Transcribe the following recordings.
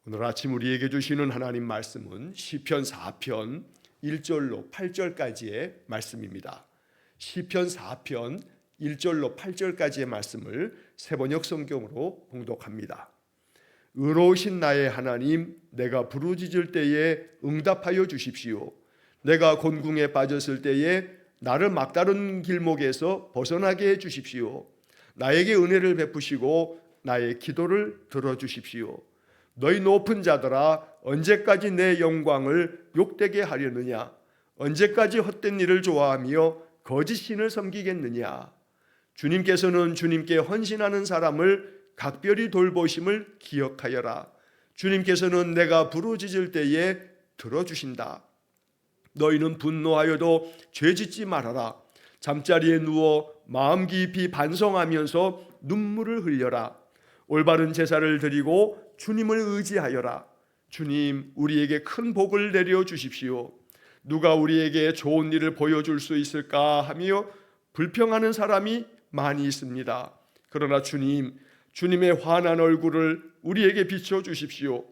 오늘 아침 우리에게 주시는 하나님 말씀은 시편 4편 1절로 8절까지의 말씀입니다. 시편 4편 1절로 8절까지의 말씀을 세번역 성경으로 봉독합니다. 의로우신 나의 하나님, 내가 부르짖을 때에 응답하여 주십시오. 내가 곤궁에 빠졌을 때에 나를 막다른 길목에서 벗어나게 해 주십시오. 나에게 은혜를 베푸시고 나의 기도를 들어주십시오. 너희 높은 자들아, 언제까지 내 영광을 욕되게 하려느냐? 언제까지 헛된 일을 좋아하며 거짓 신을 섬기겠느냐? 주님께서는 주님께 헌신하는 사람을 각별히 돌보심을 기억하여라. 주님께서는 내가 부르짖을 때에 들어주신다. 너희는 분노하여도 죄짓지 말아라. 잠자리에 누워 마음 깊이 반성하면서 눈물을 흘려라. 올바른 제사를 드리고 주님을 의지하여라. 주님, 우리에게 큰 복을 내려 주십시오. 누가 우리에게 좋은 일을 보여줄 수 있을까 하며 불평하는 사람이 많이 있습니다. 그러나 주님, 주님의 환한 얼굴을 우리에게 비춰 주십시오.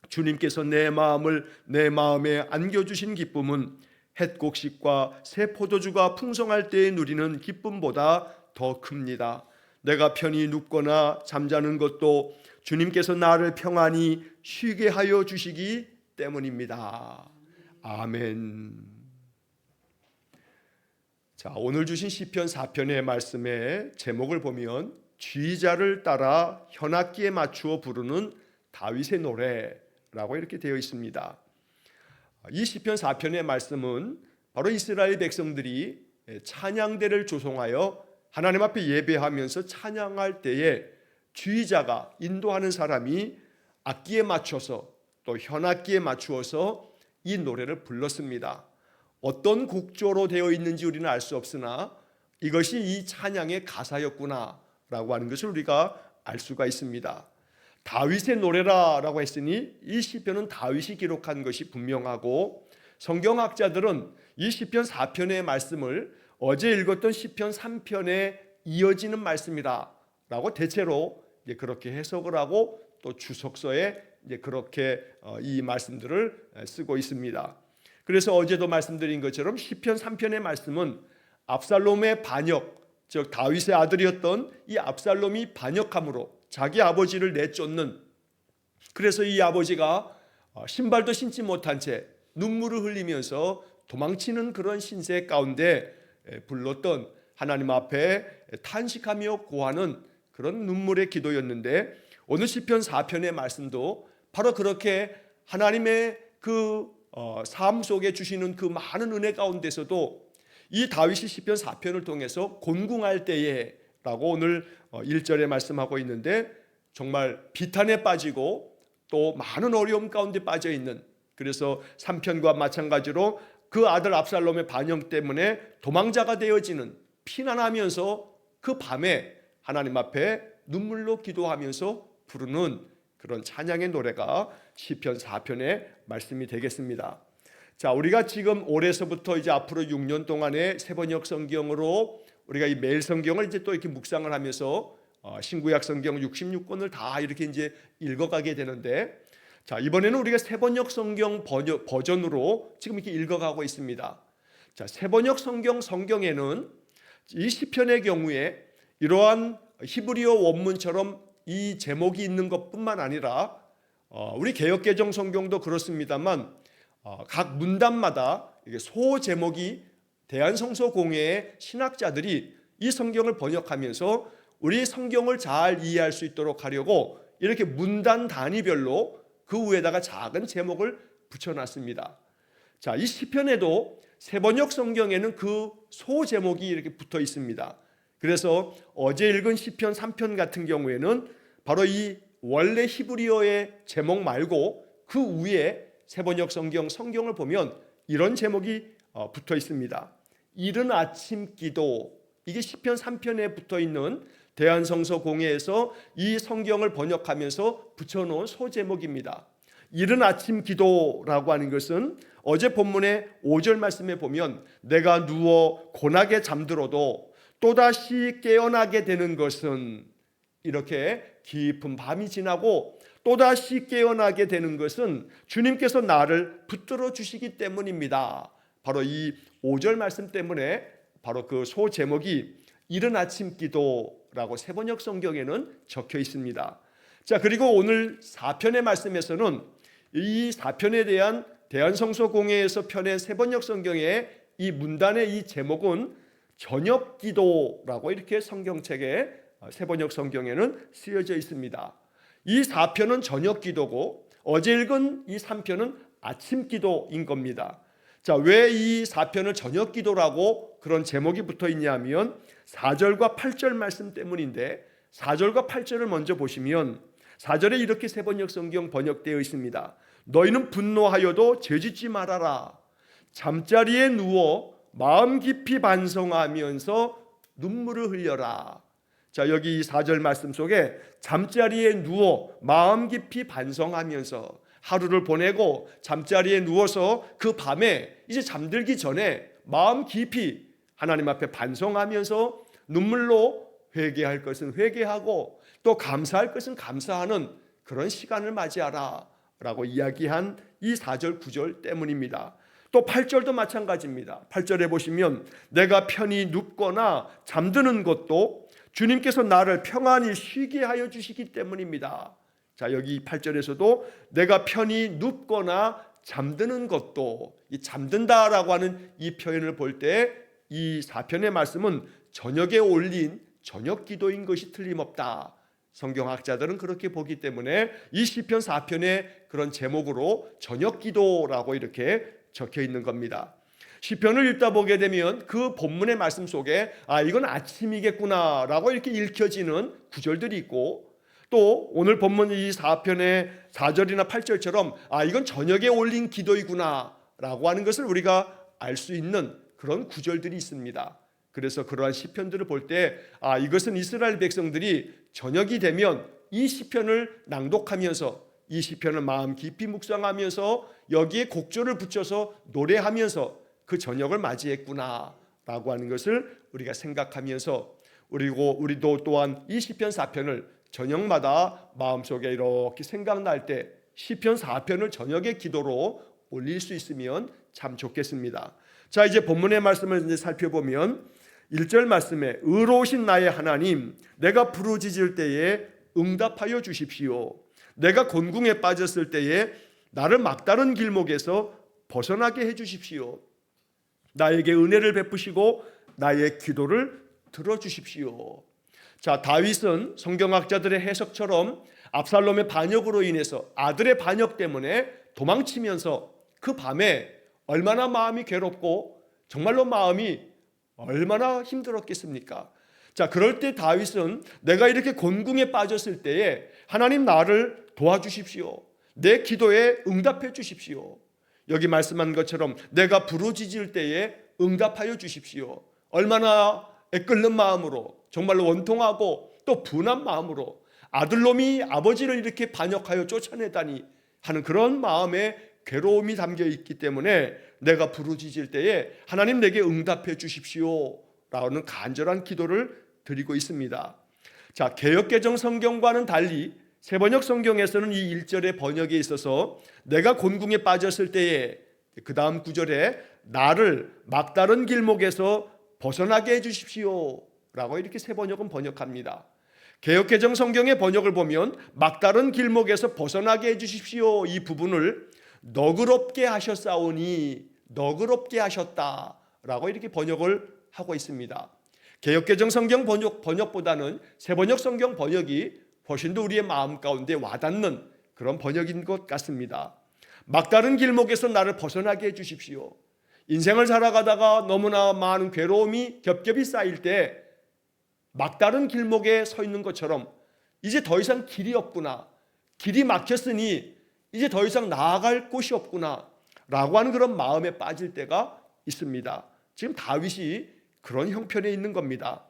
주님께서 내 마음에 안겨주신 기쁨은 햇곡식과 새 포도주가 풍성할 때에 누리는 기쁨보다 더 큽니다. 내가 편히 눕거나 잠자는 것도 주님께서 나를 평안히 쉬게 하여 주시기 때문입니다. 아멘. 자, 오늘 주신 시편 4편의 말씀의 제목을 보면 지휘자를 따라 현악기에 맞추어 부르는 다윗의 노래라고 이렇게 되어 있습니다. 이 시편 4편의 말씀은 바로 이스라엘 백성들이 찬양대를 조성하여 하나님 앞에 예배하면서 찬양할 때에 지휘자가, 인도하는 사람이 악기에 맞춰서 또 현악기에 맞추어서 이 노래를 불렀습니다. 어떤 곡조로 되어 있는지 우리는 알 수 없으나 이것이 이 찬양의 가사였구나 라고 하는 것을 우리가 알 수가 있습니다. 다윗의 노래라고 했으니 이 시편은 다윗이 기록한 것이 분명하고, 성경학자들은 이 시편 4편의 말씀을 어제 읽었던 시편 3편에 이어지는 말씀이라 라고 대체로 그렇게 해석을 하고 또 주석서에 그렇게 이 말씀들을 쓰고 있습니다. 그래서 어제도 말씀드린 것처럼 시편 3편의 말씀은 압살롬의 반역, 즉 다윗의 아들이었던 이 압살롬이 반역함으로 자기 아버지를 내쫓는, 그래서 이 아버지가 신발도 신지 못한 채 눈물을 흘리면서 도망치는 그런 신세 가운데 불렀던, 하나님 앞에 탄식하며 고하는 그런 눈물의 기도였는데, 오늘 시편 4편의 말씀도 바로 그렇게 하나님의 그 삶 속에 주시는 그 많은 은혜 가운데서도 이 다윗이 시편 4편을 통해서 곤궁할 때에 라고 오늘 1절에 말씀하고 있는데, 정말 비탄에 빠지고 또 많은 어려움 가운데 빠져 있는, 그래서 3편과 마찬가지로 그 아들 압살롬의 반역 때문에 도망자가 되어지는, 피난하면서 그 밤에 하나님 앞에 눈물로 기도하면서 부르는 그런 찬양의 노래가 시편 4편의 말씀이 되겠습니다. 자, 우리가 지금 올해서부터 이제 앞으로 6년 동안의 세번역 성경으로 우리가 이 매일 성경을 이제 또 이렇게 묵상을 하면서 신구약 성경 66권을 다 이렇게 이제 읽어가게 되는데, 자, 이번에는 우리가 세번역 성경 버전으로 지금 이렇게 읽어가고 있습니다. 자, 세번역 성경에는 이 시편의 경우에 이러한 히브리어 원문처럼 이 제목이 있는 것뿐만 아니라 우리 개역개정 성경도 그렇습니다만 각 문단마다 소 제목이 대한성서공회의 신학자들이 이 성경을 번역하면서 우리 성경을 잘 이해할 수 있도록 하려고 이렇게 문단 단위별로 그 위에다가 작은 제목을 붙여놨습니다. 자, 이 시편에도 세번역 성경에는 그 소 제목이 이렇게 붙어 있습니다. 그래서 어제 읽은 시편 3편 같은 경우에는 바로 이 원래 히브리어의 제목 말고 그 위에 세번역 성경을 보면 이런 제목이 붙어 있습니다. 이른 아침 기도, 이게 시편 3편에 붙어 있는 대한성서공회에서 이 성경을 번역하면서 붙여놓은 소제목입니다. 이른 아침 기도라고 하는 것은 어제 본문의 5절 말씀에 보면 내가 누워 고나게 잠들어도 또다시 깨어나게 되는 것은, 이렇게 깊은 밤이 지나고 또다시 깨어나게 되는 것은 주님께서 나를 붙들어 주시기 때문입니다. 바로 이 5절 말씀 때문에 바로 그 소 제목이 이른 아침 기도라고 세번역 성경에는 적혀 있습니다. 자, 그리고 오늘 4편의 말씀에서는 이 4편에 대한 대한성서공회에서 펴낸 세번역 성경의 이 문단의 이 제목은 저녁 기도라고 이렇게 성경책에 세번역 성경에는 쓰여져 있습니다. 이 4편은 저녁 기도고 어제 읽은 이 3편은 아침 기도인 겁니다. 자, 왜 이 4편을 저녁 기도라고 그런 제목이 붙어 있냐면 4절과 8절 말씀 때문인데 4절과 8절을 먼저 보시면 4절에 이렇게 세번역 성경 번역되어 있습니다. 너희는 분노하여도 죄짓지 말아라. 잠자리에 누워 마음 깊이 반성하면서 눈물을 흘려라. 자, 여기 4절 말씀 속에 잠자리에 누워 마음 깊이 반성하면서 하루를 보내고 잠자리에 누워서 그 밤에 이제 잠들기 전에 마음 깊이 하나님 앞에 반성하면서 눈물로 회개할 것은 회개하고 또 감사할 것은 감사하는 그런 시간을 맞이하라 라고 이야기한 이 4절 9절 때문입니다. 또 8절도 마찬가지입니다. 8절에 보시면 내가 편히 눕거나 잠드는 것도 주님께서 나를 평안히 쉬게 하여 주시기 때문입니다. 자, 여기 8절에서도 내가 편히 눕거나 잠드는 것도, 이 잠든다라고 하는 이 표현을 볼 때 이 4편의 말씀은 저녁에 올린 저녁 기도인 것이 틀림없다. 성경학자들은 그렇게 보기 때문에 이 시편 4편의 그런 제목으로 저녁 기도라고 이렇게 적혀 있는 겁니다. 시편을 읽다 보게 되면 그 본문의 말씀 속에 이건 아침이겠구나라고 이렇게 읽혀지는 구절들이 있고, 또 오늘 본문 이 4편의 4절이나 8절처럼 이건 저녁에 올린 기도이구나라고 하는 것을 우리가 알 수 있는 그런 구절들이 있습니다. 그래서 그러한 시편들을 볼 때 이것은 이스라엘 백성들이 저녁이 되면 이 시편을 낭독하면서 이 시편을 마음 깊이 묵상하면서 여기에 곡조를 붙여서 노래하면서 그 저녁을 맞이했구나라고 하는 것을 우리가 생각하면서 우리도 또한 이 시편 4편을 저녁마다 마음속에 이렇게 생각날 때 시편 4편을 저녁의 기도로 올릴 수 있으면 참 좋겠습니다. 자, 이제 본문의 말씀을 이제 살펴보면 1절 말씀에 의로우신 나의 하나님, 내가 부르짖을 때에 응답하여 주십시오. 내가 곤궁에 빠졌을 때에 나를 막다른 길목에서 벗어나게 해 주십시오. 나에게 은혜를 베푸시고 나의 기도를 들어주십시오. 자, 다윗은 성경학자들의 해석처럼 압살롬의 반역으로 인해서 아들의 반역 때문에 도망치면서 그 밤에 얼마나 마음이 괴롭고 정말로 마음이 얼마나 힘들었겠습니까? 자, 그럴 때 다윗은 내가 이렇게 곤궁에 빠졌을 때에 하나님 나를 도와주십시오. 내 기도에 응답해 주십시오. 여기 말씀한 것처럼 내가 부르짖을 때에 응답하여 주십시오. 얼마나 애끓는 마음으로 정말로 원통하고 또 분한 마음으로 아들놈이 아버지를 이렇게 반역하여 쫓아내다니 하는 그런 마음에 괴로움이 담겨 있기 때문에 내가 부르짖을 때에 하나님 내게 응답해 주십시오 라는 간절한 기도를 드리고 있습니다. 자, 개역개정 성경과는 달리 세번역 성경에서는 이 1절의 번역에 있어서 내가 곤궁에 빠졌을 때에 그 다음 구절에 나를 막다른 길목에서 벗어나게 해 주십시오 라고 이렇게 세번역은 번역합니다. 개역개정 성경의 번역을 보면 막다른 길목에서 벗어나게 해 주십시오 이 부분을 너그럽게 하셨사오니 너그럽게 하셨다라고 이렇게 번역을 하고 있습니다. 개역개정 성경 번역보다는 세번역 성경 번역이 훨씬 더 우리의 마음 가운데 와닿는 그런 번역인 것 같습니다. 막다른 길목에서 나를 벗어나게 해주십시오. 인생을 살아가다가 너무나 많은 괴로움이 겹겹이 쌓일 때 막다른 길목에 서 있는 것처럼 이제 더 이상 길이 없구나, 길이 막혔으니 이제 더 이상 나아갈 곳이 없구나 라고 하는 그런 마음에 빠질 때가 있습니다. 지금 다윗이 그런 형편에 있는 겁니다.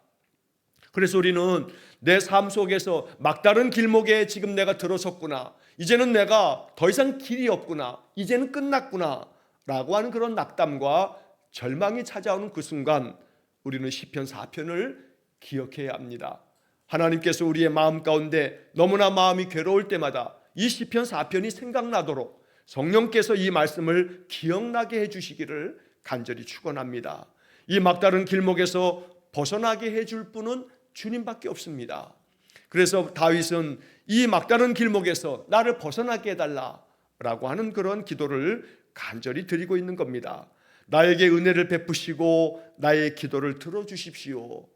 그래서 우리는 내 삶 속에서 막다른 길목에 지금 내가 들어섰구나, 이제는 내가 더 이상 길이 없구나, 이제는 끝났구나 라고 하는 그런 낙담과 절망이 찾아오는 그 순간 우리는 시편 4편을 기억해야 합니다. 하나님께서 우리의 마음 가운데 너무나 마음이 괴로울 때마다 이 시편 4편이 생각나도록 성령께서 이 말씀을 기억나게 해주시기를 간절히 축원합니다. 이 막다른 길목에서 벗어나게 해줄 분은 주님밖에 없습니다. 그래서 다윗은 이 막다른 길목에서 나를 벗어나게 해달라라고 하는 그런 기도를 간절히 드리고 있는 겁니다. 나에게 은혜를 베푸시고 나의 기도를 들어주십시오.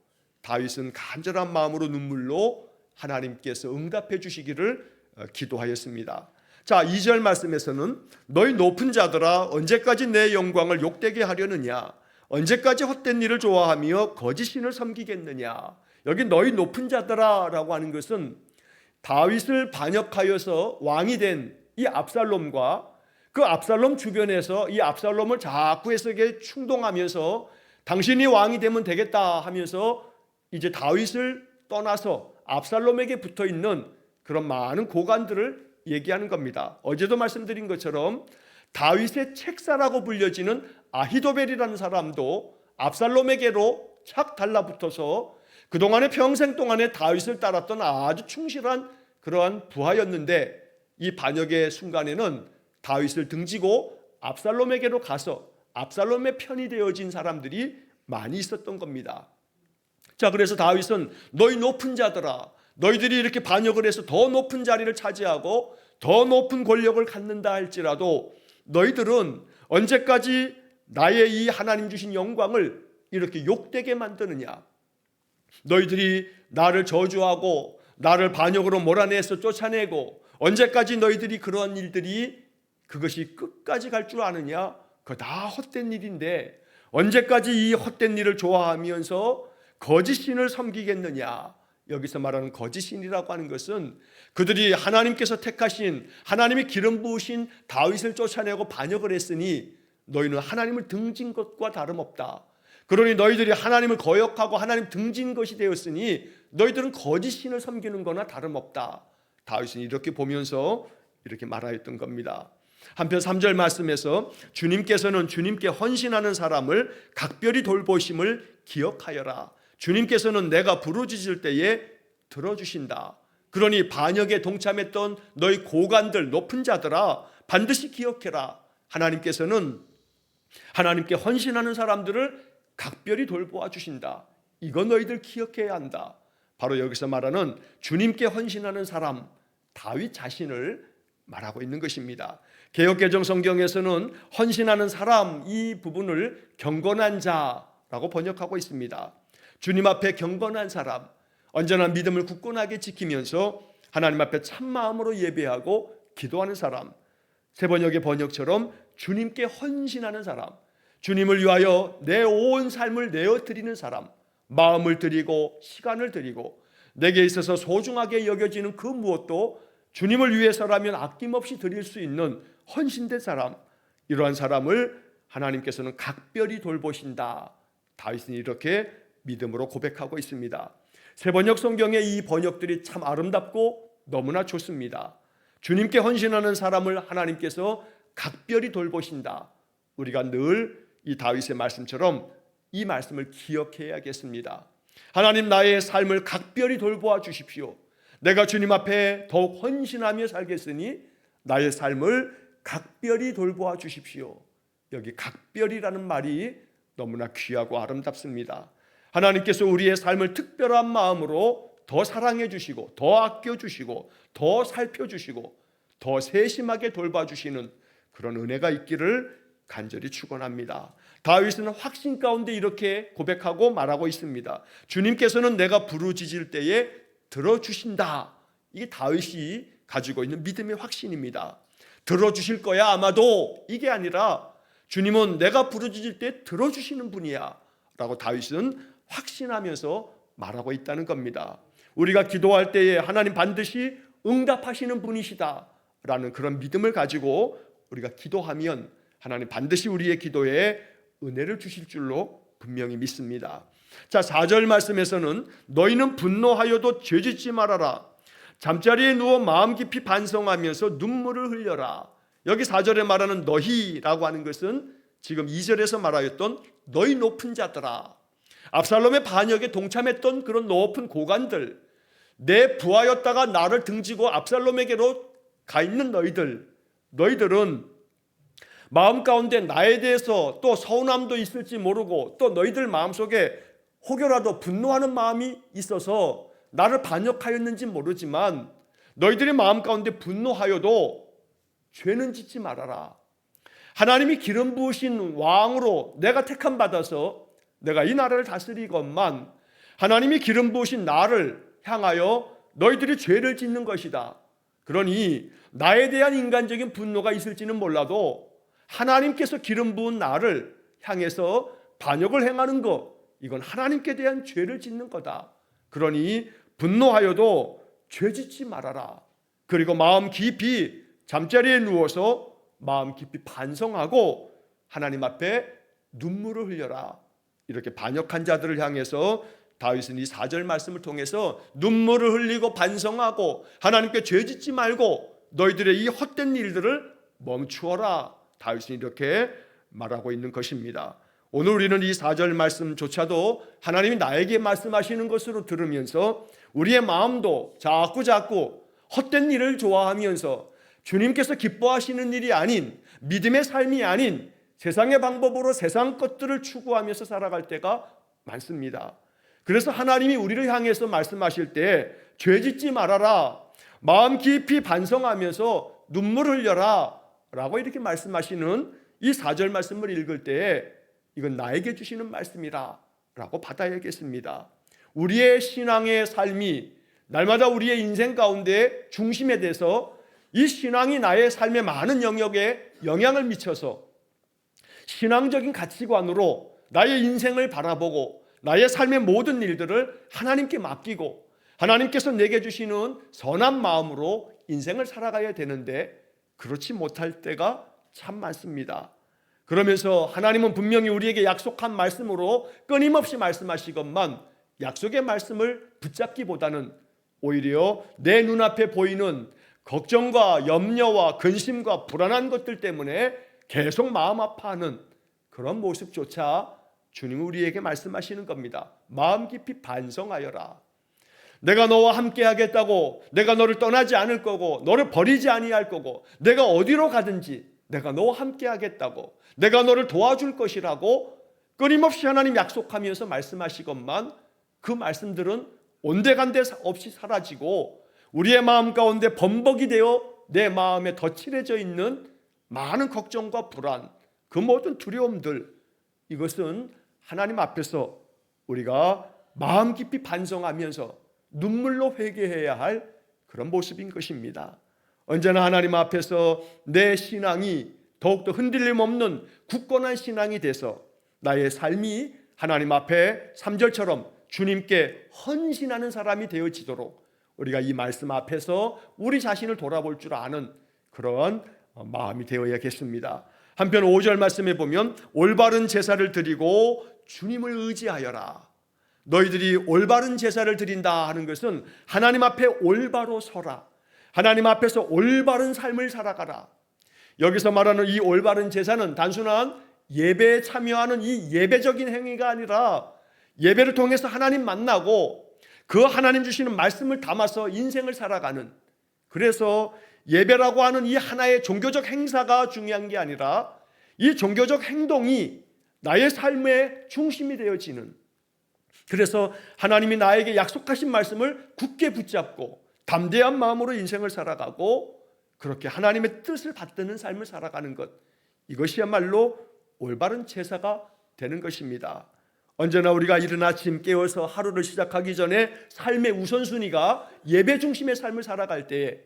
다윗은 간절한 마음으로 눈물로 하나님께서 응답해 주시기를 기도하였습니다. 자, 2절 말씀에서는 너희 높은 자들아 언제까지 내 영광을 욕되게 하려느냐, 언제까지 헛된 일을 좋아하며 거짓 신을 섬기겠느냐. 여기 너희 높은 자들아 라고 하는 것은 다윗을 반역하여서 왕이 된 이 압살롬과 그 압살롬 주변에서 이 압살롬을 자꾸 해서 충동하면서 당신이 왕이 되면 되겠다 하면서 이제 다윗을 떠나서 압살롬에게 붙어 있는 그런 많은 고관들을 얘기하는 겁니다. 어제도 말씀드린 것처럼 다윗의 책사라고 불려지는 아히도벨이라는 사람도 압살롬에게로 착 달라붙어서 그동안의 평생 동안에 다윗을 따랐던 아주 충실한 그러한 부하였는데 이 반역의 순간에는 다윗을 등지고 압살롬에게로 가서 압살롬의 편이 되어진 사람들이 많이 있었던 겁니다. 자, 그래서 다윗은 너희 높은 자들아, 너희들이 이렇게 반역을 해서 더 높은 자리를 차지하고 더 높은 권력을 갖는다 할지라도 너희들은 언제까지 나의 이 하나님 주신 영광을 이렇게 욕되게 만드느냐. 너희들이 나를 저주하고 나를 반역으로 몰아내서 쫓아내고 언제까지 너희들이 그런 일들이 그것이 끝까지 갈 줄 아느냐. 그거 다 헛된 일인데 언제까지 이 헛된 일을 좋아하면서 거짓 신을 섬기겠느냐. 여기서 말하는 거짓 신이라고 하는 것은 그들이 하나님께서 택하신 하나님이 기름 부으신 다윗을 쫓아내고 반역을 했으니 너희는 하나님을 등진 것과 다름없다. 그러니 너희들이 하나님을 거역하고 하나님 등진 것이 되었으니 너희들은 거짓 신을 섬기는 거나 다름없다. 다윗은 이렇게 보면서 이렇게 말하였던 겁니다. 한편 3절 말씀에서 주님께서는 주님께 헌신하는 사람을 각별히 돌보심을 기억하여라. 주님께서는 내가 부르짖을 때에 들어주신다. 그러니 반역에 동참했던 너희 고관들 높은 자들아 반드시 기억해라. 하나님께서는 하나님께 헌신하는 사람들을 각별히 돌보아 주신다. 이거 너희들 기억해야 한다. 바로 여기서 말하는 주님께 헌신하는 사람 다윗 자신을 말하고 있는 것입니다. 개역개정 성경에서는 헌신하는 사람 이 부분을 경건한 자라고 번역하고 있습니다. 주님 앞에 경건한 사람, 언제나 믿음을 굳건하게 지키면서 하나님 앞에 참마음으로 예배하고 기도하는 사람, 세 번역의 번역처럼 주님께 헌신하는 사람, 주님을 위하여 내 온 삶을 내어드리는 사람, 마음을 드리고 시간을 드리고 내게 있어서 소중하게 여겨지는 그 무엇도 주님을 위해서라면 아낌없이 드릴 수 있는 헌신된 사람, 이러한 사람을 하나님께서는 각별히 돌보신다. 다윗은 이렇게 믿음으로 고백하고 있습니다. 세 번역 성경의 이 번역들이 참 아름답고 너무나 좋습니다. 주님께 헌신하는 사람을 하나님께서 각별히 돌보신다. 우리가 늘 이 다윗의 말씀처럼 이 말씀을 기억해야겠습니다. 하나님 나의 삶을 각별히 돌보아 주십시오. 내가 주님 앞에 더욱 헌신하며 살겠으니 나의 삶을 각별히 돌보아 주십시오. 여기 각별이라는 말이 너무나 귀하고 아름답습니다. 하나님께서 우리의 삶을 특별한 마음으로 더 사랑해 주시고 더 아껴 주시고 더 살펴 주시고 더 세심하게 돌봐 주시는 그런 은혜가 있기를 간절히 축원합니다. 다윗은 확신 가운데 이렇게 고백하고 말하고 있습니다. 주님께서는 내가 부르짖을 때에 들어주신다. 이게 다윗이 가지고 있는 믿음의 확신입니다. 들어주실 거야 아마도 이게 아니라 주님은 내가 부르짖을 때 들어주시는 분이야 라고 다윗은 확신하면서 말하고 있다는 겁니다. 우리가 기도할 때에 하나님 반드시 응답하시는 분이시다 라는 그런 믿음을 가지고 우리가 기도하면 하나님 반드시 우리의 기도에 은혜를 주실 줄로 분명히 믿습니다. 자, 4절 말씀에서는 너희는 분노하여도 죄짓지 말아라. 잠자리에 누워 마음 깊이 반성하면서 눈물을 흘려라. 여기 4절에 말하는 너희라고 하는 것은 지금 2절에서 말하였던 너희 높은 자들아. 압살롬의 반역에 동참했던 그런 높은 고관들, 내 부하였다가 나를 등지고 압살롬에게로 가 있는 너희들은 마음 가운데 나에 대해서 또 서운함도 있을지 모르고 또 너희들 마음속에 혹여라도 분노하는 마음이 있어서 나를 반역하였는지 모르지만 너희들의 마음 가운데 분노하여도 죄는 짓지 말아라. 하나님이 기름 부으신 왕으로 내가 택함 받아서 내가 이 나라를 다스리건만 하나님이 기름 부으신 나를 향하여 너희들이 죄를 짓는 것이다. 그러니 나에 대한 인간적인 분노가 있을지는 몰라도 하나님께서 기름 부은 나를 향해서 반역을 행하는 것, 이건 하나님께 대한 죄를 짓는 거다. 그러니 분노하여도 죄 짓지 말아라. 그리고 마음 깊이 잠자리에 누워서 마음 깊이 반성하고 하나님 앞에 눈물을 흘려라. 이렇게 반역한 자들을 향해서 다윗은 이 4절 말씀을 통해서 눈물을 흘리고 반성하고 하나님께 죄 짓지 말고 너희들의 이 헛된 일들을 멈추어라. 다윗은 이렇게 말하고 있는 것입니다. 오늘 우리는 이 4절 말씀조차도 하나님이 나에게 말씀하시는 것으로 들으면서 우리의 마음도 자꾸 헛된 일을 좋아하면서 주님께서 기뻐하시는 일이 아닌 믿음의 삶이 아닌 세상의 방법으로 세상 것들을 추구하면서 살아갈 때가 많습니다. 그래서 하나님이 우리를 향해서 말씀하실 때 죄 짓지 말아라, 마음 깊이 반성하면서 눈물 흘려라 라고 이렇게 말씀하시는 이 4절 말씀을 읽을 때 이건 나에게 주시는 말씀이라 라고 받아야겠습니다. 우리의 신앙의 삶이 날마다 우리의 인생 가운데 중심에 대해서 이 신앙이 나의 삶의 많은 영역에 영향을 미쳐서 신앙적인 가치관으로 나의 인생을 바라보고 나의 삶의 모든 일들을 하나님께 맡기고 하나님께서 내게 주시는 선한 마음으로 인생을 살아가야 되는데 그렇지 못할 때가 참 많습니다. 그러면서 하나님은 분명히 우리에게 약속한 말씀으로 끊임없이 말씀하시건만 약속의 말씀을 붙잡기보다는 오히려 내 눈앞에 보이는 걱정과 염려와 근심과 불안한 것들 때문에 계속 마음 아파하는 그런 모습조차 주님은 우리에게 말씀하시는 겁니다. 마음 깊이 반성하여라. 내가 너와 함께 하겠다고, 내가 너를 떠나지 않을 거고, 너를 버리지 아니할 거고, 내가 어디로 가든지 내가 너와 함께 하겠다고, 내가 너를 도와줄 것이라고 끊임없이 하나님 약속하면서 말씀하시건만 그 말씀들은 온데간데 없이 사라지고 우리의 마음 가운데 범벅이 되어 내 마음에 덧칠해져 있는 많은 걱정과 불안, 그 모든 두려움들, 이것은 하나님 앞에서 우리가 마음 깊이 반성하면서 눈물로 회개해야 할 그런 모습인 것입니다. 언제나 하나님 앞에서 내 신앙이 더욱더 흔들림 없는 굳건한 신앙이 돼서 나의 삶이 하나님 앞에 3절처럼 주님께 헌신하는 사람이 되어지도록 우리가 이 말씀 앞에서 우리 자신을 돌아볼 줄 아는 그런 마음이 되어야겠습니다. 한편 5절 말씀에 보면 올바른 제사를 드리고 주님을 의지하여라. 너희들이 올바른 제사를 드린다 하는 것은 하나님 앞에 올바로 서라. 하나님 앞에서 올바른 삶을 살아가라. 여기서 말하는 이 올바른 제사는 단순한 예배에 참여하는 이 예배적인 행위가 아니라 예배를 통해서 하나님 만나고 그 하나님 주시는 말씀을 담아서 인생을 살아가는, 그래서 예배라고 하는 이 하나의 종교적 행사가 중요한 게 아니라 이 종교적 행동이 나의 삶의 중심이 되어지는, 그래서 하나님이 나에게 약속하신 말씀을 굳게 붙잡고 담대한 마음으로 인생을 살아가고 그렇게 하나님의 뜻을 받드는 삶을 살아가는 것, 이것이야말로 올바른 제사가 되는 것입니다. 언제나 우리가 이른 아침 깨어서 하루를 시작하기 전에 삶의 우선순위가 예배 중심의 삶을 살아갈 때에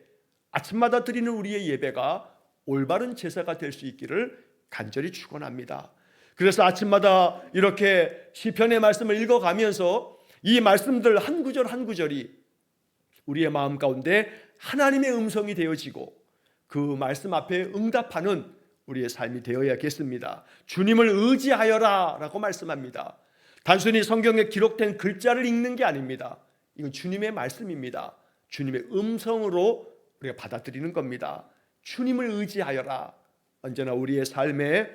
아침마다 드리는 우리의 예배가 올바른 제사가 될 수 있기를 간절히 축원합니다. 그래서 아침마다 이렇게 시편의 말씀을 읽어가면서 이 말씀들 한 구절 한 구절이 우리의 마음 가운데 하나님의 음성이 되어지고 그 말씀 앞에 응답하는 우리의 삶이 되어야겠습니다. 주님을 의지하여라 라고 말씀합니다. 단순히 성경에 기록된 글자를 읽는 게 아닙니다. 이건 주님의 말씀입니다. 주님의 음성으로 우리가 받아들이는 겁니다. 주님을 의지하여라. 언제나 우리의 삶에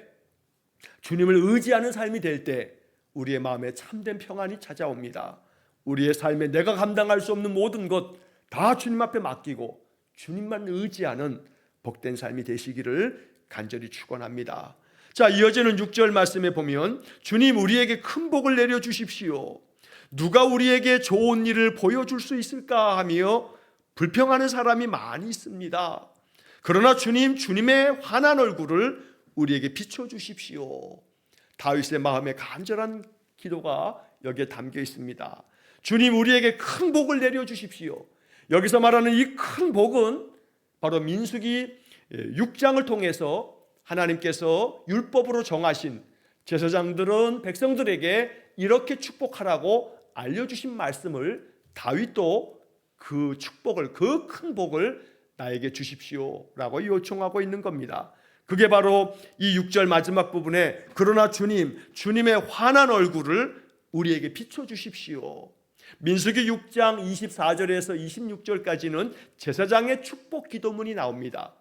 주님을 의지하는 삶이 될 때 우리의 마음에 참된 평안이 찾아옵니다. 우리의 삶에 내가 감당할 수 없는 모든 것 다 주님 앞에 맡기고 주님만 의지하는 복된 삶이 되시기를 간절히 축원합니다. 자, 이어지는 6절 말씀에 보면 주님 우리에게 큰 복을 내려 주십시오. 누가 우리에게 좋은 일을 보여줄 수 있을까 하며 불평하는 사람이 많이 있습니다. 그러나 주님의 환한 얼굴을 우리에게 비춰 주십시오. 다윗의 마음에 간절한 기도가 여기에 담겨 있습니다. 주님 우리에게 큰 복을 내려 주십시오. 여기서 말하는 이 큰 복은 바로 민수기 6장을 통해서 하나님께서 율법으로 정하신 제사장들은 백성들에게 이렇게 축복하라고 알려주신 말씀을 다윗도 그 축복을, 그 큰 복을 나에게 주십시오라고 요청하고 있는 겁니다. 그게 바로 이 6절 마지막 부분에 그러나 주님의 환한 얼굴을 우리에게 비춰주십시오. 민수기 6장 24절에서 26절까지는 제사장의 축복 기도문이 나옵니다.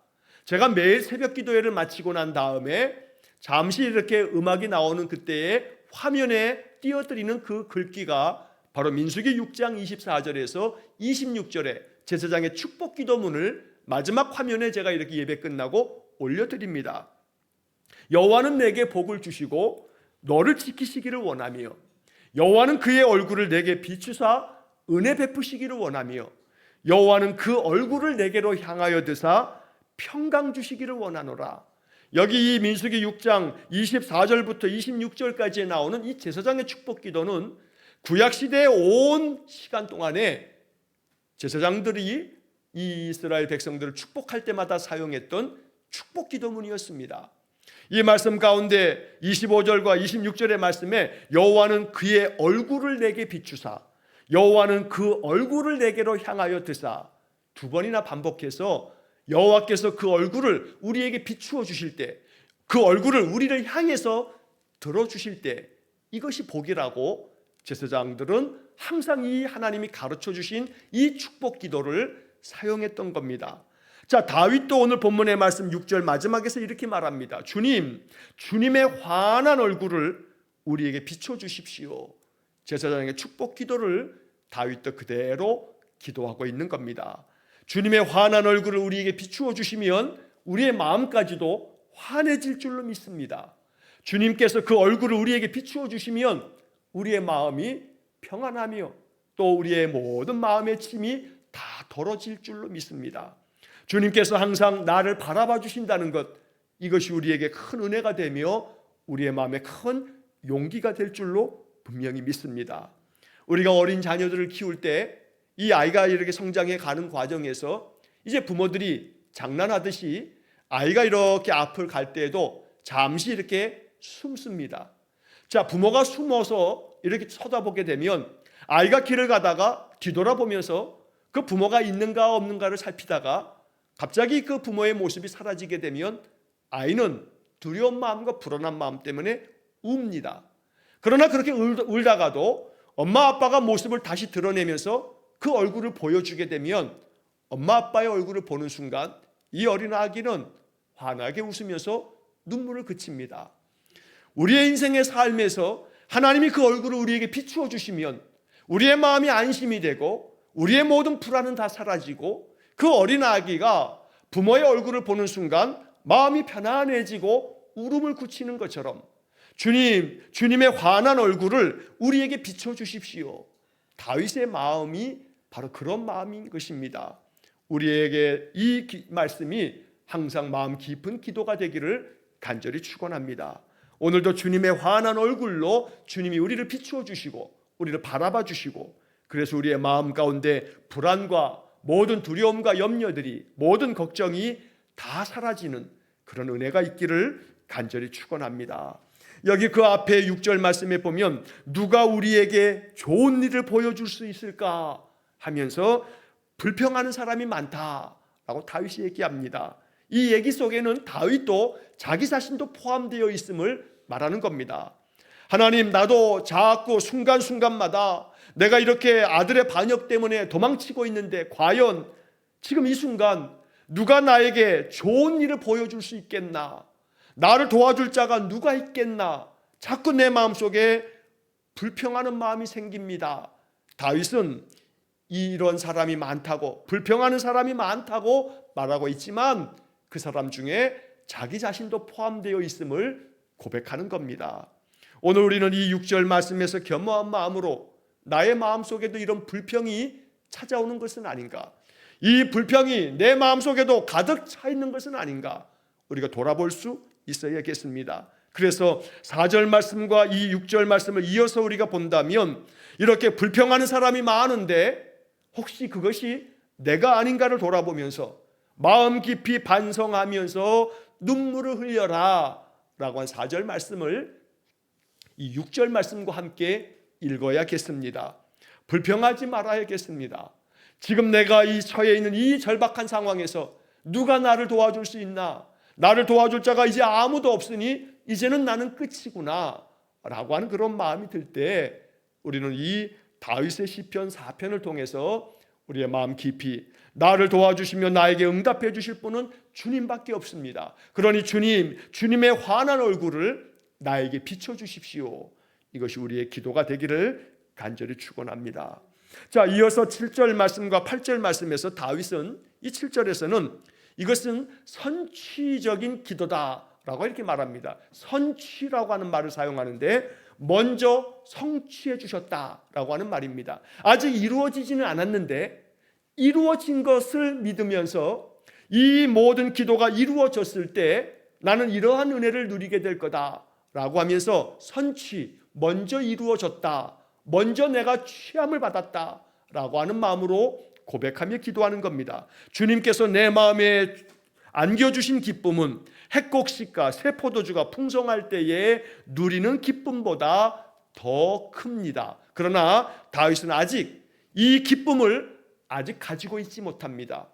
제가 매일 새벽 기도회를 마치고 난 다음에 잠시 이렇게 음악이 나오는 그때에 화면에 띄어드리는 그 글귀가 바로 민수기 6장 24절에서 26절에 제사장의 축복 기도문을 마지막 화면에 제가 이렇게 예배 끝나고 올려드립니다. 여호와는 내게 복을 주시고 너를 지키시기를 원하며 여호와는 그의 얼굴을 내게 비추사 은혜 베푸시기를 원하며 여호와는 그 얼굴을 내게로 향하여 드사 평강 주시기를 원하노라. 여기 이 민수기 6장 24절부터 26절까지에 나오는 이 제사장의 축복 기도는 구약시대의 온 시간 동안에 제사장들이 이 이스라엘 백성들을 축복할 때마다 사용했던 축복 기도문이었습니다. 이 말씀 가운데 25절과 26절의 말씀에 여호와는 그의 얼굴을 내게 비추사 여호와는 그 얼굴을 내게로 향하여 드사 두 번이나 반복해서 여호와께서 그 얼굴을 우리에게 비추어 주실 때, 그 얼굴을 우리를 향해서 들어주실 때 이것이 복이라고 제사장들은 항상 이 하나님이 가르쳐 주신 이 축복 기도를 사용했던 겁니다. 자, 다윗도 오늘 본문의 말씀 6절 마지막에서 이렇게 말합니다. 주님의 환한 얼굴을 우리에게 비춰주십시오. 제사장의 축복 기도를 다윗도 그대로 기도하고 있는 겁니다. 주님의 환한 얼굴을 우리에게 비추어 주시면 우리의 마음까지도 환해질 줄로 믿습니다. 주님께서 그 얼굴을 우리에게 비추어 주시면 우리의 마음이 평안하며 또 우리의 모든 마음의 짐이 다 덜어질 줄로 믿습니다. 주님께서 항상 나를 바라봐 주신다는 것, 이것이 우리에게 큰 은혜가 되며 우리의 마음에 큰 용기가 될 줄로 분명히 믿습니다. 우리가 어린 자녀들을 키울 때 이 아이가 이렇게 성장해 가는 과정에서 이제 부모들이 장난하듯이 아이가 이렇게 앞을 갈 때에도 잠시 이렇게 숨습니다. 자, 부모가 숨어서 이렇게 쳐다보게 되면 아이가 길을 가다가 뒤돌아보면서 그 부모가 있는가 없는가를 살피다가 갑자기 그 부모의 모습이 사라지게 되면 아이는 두려운 마음과 불안한 마음 때문에 웁니다. 그러나 그렇게 울다가도 엄마 아빠가 모습을 다시 드러내면서 그 얼굴을 보여주게 되면 엄마 아빠의 얼굴을 보는 순간 이 어린 아기는 환하게 웃으면서 눈물을 그칩니다. 우리의 인생의 삶에서 하나님이 그 얼굴을 우리에게 비추어 주시면 우리의 마음이 안심이 되고 우리의 모든 불안은 다 사라지고 그 어린 아기가 부모의 얼굴을 보는 순간 마음이 편안해지고 울음을 그치는 것처럼 주님의 환한 얼굴을 우리에게 비춰주십시오. 다윗의 마음이 바로 그런 마음인 것입니다. 우리에게 이 말씀이 항상 마음 깊은 기도가 되기를 간절히 축원합니다. 오늘도 주님의 환한 얼굴로 주님이 우리를 비추어 주시고 우리를 바라봐 주시고 그래서 우리의 마음 가운데 불안과 모든 두려움과 염려들이 모든 걱정이 다 사라지는 그런 은혜가 있기를 간절히 축원합니다. 여기 그 앞에 6절 말씀에 보면 누가 우리에게 좋은 일을 보여줄 수 있을까 하면서 불평하는 사람이 많다라고 다윗이 얘기합니다. 이 얘기 속에는 다윗도 자기 자신도 포함되어 있음을 말하는 겁니다. 하나님, 나도 자꾸 순간순간마다 내가 이렇게 아들의 반역 때문에 도망치고 있는데 과연 지금 이 순간 누가 나에게 좋은 일을 보여줄 수 있겠나? 나를 도와줄 자가 누가 있겠나? 자꾸 내 마음속에 불평하는 마음이 생깁니다. 다윗은 이런 사람이 많다고, 불평하는 사람이 많다고 말하고 있지만 그 사람 중에 자기 자신도 포함되어 있음을 고백하는 겁니다. 오늘 우리는 이 6절 말씀에서 겸허한 마음으로 나의 마음속에도 이런 불평이 찾아오는 것은 아닌가, 이 불평이 내 마음속에도 가득 차 있는 것은 아닌가, 우리가 돌아볼 수 있어야겠습니다. 그래서 4절 말씀과 이 6절 말씀을 이어서 우리가 본다면 이렇게 불평하는 사람이 많은데 혹시 그것이 내가 아닌가를 돌아보면서 마음 깊이 반성하면서 눈물을 흘려라 라고 한 4절 말씀을 이 6절 말씀과 함께 읽어야겠습니다. 불평하지 말아야겠습니다. 지금 내가 이 처해 있는 이 절박한 상황에서 누가 나를 도와줄 수 있나? 나를 도와줄 자가 이제 아무도 없으니 이제는 나는 끝이구나 라고 하는 그런 마음이 들 때 우리는 이 다윗의 시편 4편을 통해서 우리의 마음 깊이 나를 도와주시며 나에게 응답해 주실 분은 주님밖에 없습니다. 그러니 주님의 환한 얼굴을 나에게 비춰주십시오. 이것이 우리의 기도가 되기를 간절히 축원합니다. 자, 이어서 7절 말씀과 8절 말씀에서 다윗은 이 7절에서는 이것은 선취적인 기도다라고 이렇게 말합니다. 선취라고 하는 말을 사용하는데 먼저 성취해 주셨다라고 하는 말입니다. 아직 이루어지지는 않았는데 이루어진 것을 믿으면서 이 모든 기도가 이루어졌을 때 나는 이러한 은혜를 누리게 될 거다라고 하면서 선취, 먼저 이루어졌다, 먼저 내가 취함을 받았다라고 하는 마음으로 고백하며 기도하는 겁니다. 주님께서 내 마음에 안겨주신 기쁨은 핵곡식과 새 포도주가 풍성할 때에 누리는 기쁨보다 더 큽니다. 그러나 다윗은 아직 이 기쁨을 아직 가지고 있지 못합니다.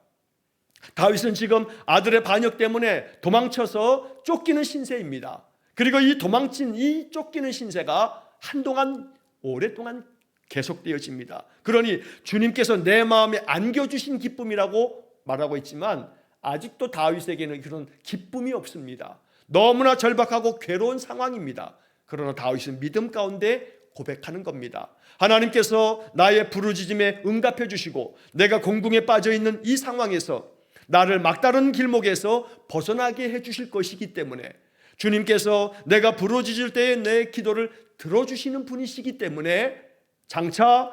다윗은 지금 아들의 반역 때문에 도망쳐서 쫓기는 신세입니다. 그리고 이 도망친 이 쫓기는 신세가 한동안 오랫동안 계속되어집니다. 그러니 주님께서 내 마음에 안겨주신 기쁨이라고 말하고 있지만 아직도 다윗에게는 그런 기쁨이 없습니다. 너무나 절박하고 괴로운 상황입니다. 그러나 다윗은 믿음 가운데 고백하는 겁니다. 하나님께서 나의 부르짖음에 응답해 주시고 내가 공궁에 빠져 있는 이 상황에서 나를 막다른 길목에서 벗어나게 해 주실 것이기 때문에 주님께서 내가 부르짖을 때에 내 기도를 들어주시는 분이시기 때문에 장차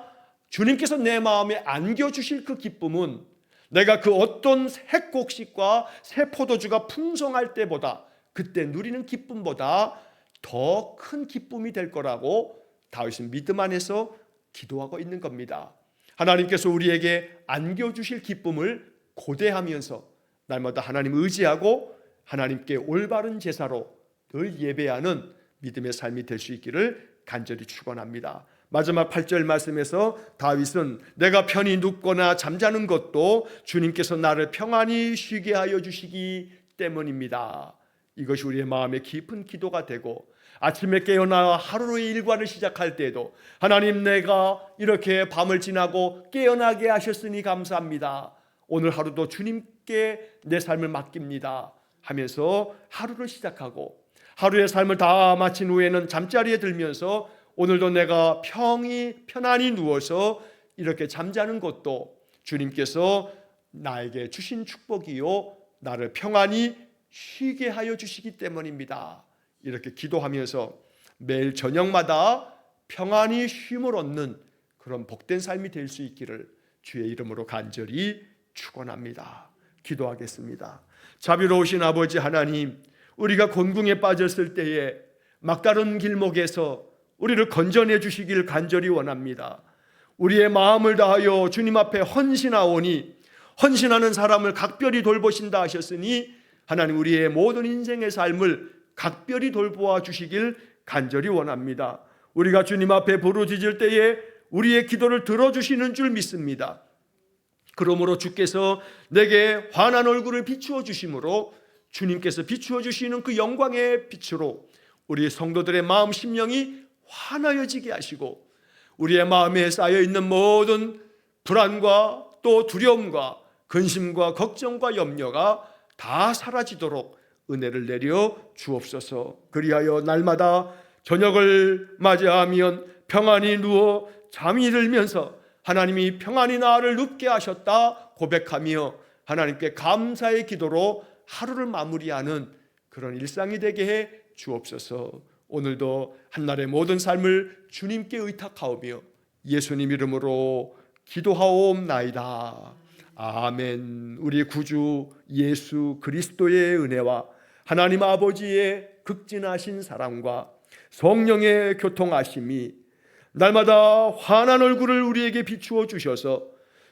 주님께서 내 마음에 안겨주실 그 기쁨은 내가 그 어떤 핵곡식과 새 포도주가 풍성할 때보다 그때 누리는 기쁨보다 더 큰 기쁨이 될 거라고 다윗은 믿음 안에서 기도하고 있는 겁니다. 하나님께서 우리에게 안겨주실 기쁨을 고대하면서 날마다 하나님 의지하고 하나님께 올바른 제사로 늘 예배하는 믿음의 삶이 될 수 있기를 간절히 축원합니다. 마지막 8절 말씀에서 다윗은 내가 편히 눕거나 잠자는 것도 주님께서 나를 평안히 쉬게 하여 주시기 때문입니다. 이것이 우리의 마음의 깊은 기도가 되고 아침에 깨어나 하루의 일과를 시작할 때에도 하나님, 내가 이렇게 밤을 지나고 깨어나게 하셨으니 감사합니다. 오늘 하루도 주님께 내 삶을 맡깁니다 하면서 하루를 시작하고 하루의 삶을 다 마친 후에는 잠자리에 들면서 오늘도 내가 편안히 누워서 이렇게 잠자는 것도 주님께서 나에게 주신 축복이요 나를 평안히 쉬게 하여 주시기 때문입니다. 이렇게 기도하면서 매일 저녁마다 평안히 쉼을 얻는 그런 복된 삶이 될 수 있기를 주의 이름으로 간절히 축원합니다. 기도하겠습니다. 자비로우신 아버지 하나님, 우리가 곤궁에 빠졌을 때에 막다른 길목에서 우리를 건져내 주시길 간절히 원합니다. 우리의 마음을 다하여 주님 앞에 헌신하오니 헌신하는 사람을 각별히 돌보신다 하셨으니 하나님, 우리의 모든 인생의 삶을 각별히 돌보아 주시길 간절히 원합니다. 우리가 주님 앞에 부르짖을 때에 우리의 기도를 들어주시는 줄 믿습니다. 그러므로 주께서 내게 환한 얼굴을 비추어 주심으로 주님께서 비추어 주시는 그 영광의 빛으로 우리 성도들의 마음 심령이 환하여지게 하시고 우리의 마음에 쌓여있는 모든 불안과 또 두려움과 근심과 걱정과 염려가 다 사라지도록 은혜를 내려 주옵소서. 그리하여 날마다 저녁을 맞이하면 평안히 누워 잠이 들면서 하나님이 평안히 나를 눕게 하셨다 고백하며 하나님께 감사의 기도로 하루를 마무리하는 그런 일상이 되게 해 주옵소서. 오늘도 한날의 모든 삶을 주님께 의탁하오며 예수님 이름으로 기도하옵나이다. 아멘. 우리 구주 예수 그리스도의 은혜와 하나님 아버지의 극진하신 사랑과 성령의 교통하심이 날마다 환한 얼굴을 우리에게 비추어 주셔서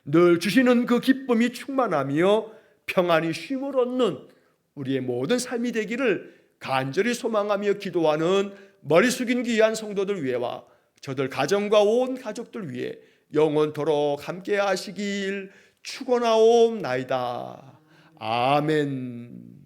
늘 주시는 그 기쁨이 충만하며 평안히 쉼을 얻는 우리의 모든 삶이 되기를 간절히 소망하며 기도하는 머리 숙인 귀한 성도들 위해와 저들 가정과 온 가족들 위해 영원토록 함께 하시길 축원하옵나이다. 아멘.